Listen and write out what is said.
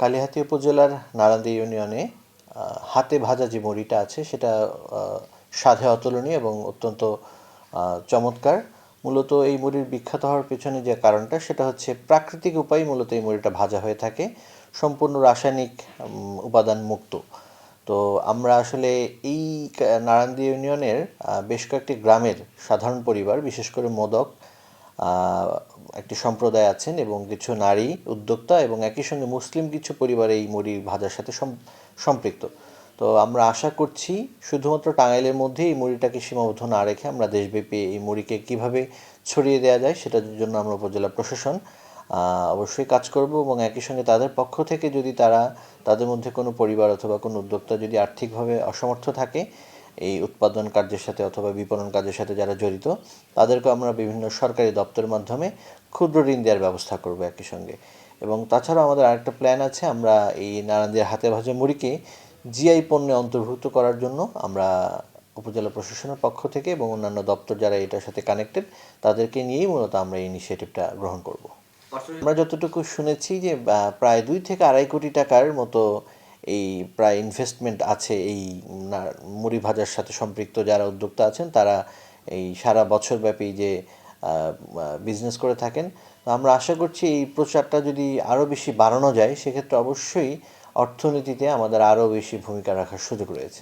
কালিহাতী উপজেলার নারান্দী ইউনিয়নে হাতে ভাজা যে মুড়িটা আছে সেটা স্বাদে অতুলনীয় এবং অত্যন্ত চমৎকার। মূলত এই মুড়ির বিখ্যাত হওয়ার পেছনে যে কারণটা সেটা হচ্ছে প্রাকৃতিক উপায়ে মূলত এই মুড়িটা ভাজা হয়ে থাকে, সম্পূর্ণ রাসায়নিক উপাদান মুক্ত। তো আমরা আসলে এই নারান্দী ইউনিয়নের বেশ কয়েকটি গ্রামের সাধারণ পরিবার, বিশেষ করে মোদক একটি সম্প্রদায় আছেন এবং কিছু নারী উদ্যোক্তা এবং একই সঙ্গে মুসলিম কিছু পরিবার এই মুড়ি ভাজার সাথে সম্পৃক্ত। তো আমরা আশা করছি শুধুমাত্র টাঙ্গাইলের মধ্যে এই মুড়িটাকে সীমাবদ্ধ না রেখে আমরা দেশব্যাপী এই মুড়িকে কীভাবে ছড়িয়ে দেওয়া যায় সেটার জন্য আমরা উপজেলা প্রশাসন অবশ্যই কাজ করব এবং একই সঙ্গে তাদের পক্ষ থেকে যদি তাদের মধ্যে কোনো পরিবার অথবা কোনো উদ্যোক্তা যদি আর্থিকভাবে অসমর্থ থাকে এই উৎপাদন কার্যের সাথে অথবা বিপণন কাজের সাথে যারা জড়িত, তাদেরকে আমরা বিভিন্ন সরকারি দপ্তরের মাধ্যমে ক্ষুদ্র ঋণ দেওয়ার ব্যবস্থা করব একই সঙ্গে। এবং তাছাড়াও আমাদের আরেকটা প্ল্যান আছে, আমরা এই নারান্দির হাতে ভাজা মুড়িকে জিআই পণ্যে অন্তর্ভুক্ত করার জন্য আমরা উপজেলা প্রশাসনের পক্ষ থেকে এবং অন্যান্য দপ্তর যারা এটার সাথে কানেক্টেড তাদেরকে নিয়েই মূলত আমরা এই ইনিশিয়েটিভটা গ্রহণ করব। আমরা যতটুকু শুনেছি যে প্রায় 2 থেকে 2.5 কোটি টাকার মতো এই প্রায় ইনভেস্টমেন্ট আছে এই মুড়ি ভাজার সাথে সম্পৃক্ত যারা উদ্যোক্তা আছেন তারা এই সারা বছরব্যাপী যে বিজনেস করে থাকেন। তো আমরা আশা করছি এই প্রচারটা যদি আরও বেশি বাড়ানো যায় সেক্ষেত্রে অবশ্যই অর্থনীতিতে আমাদের আরও বেশি ভূমিকা রাখার সুযোগ রয়েছে।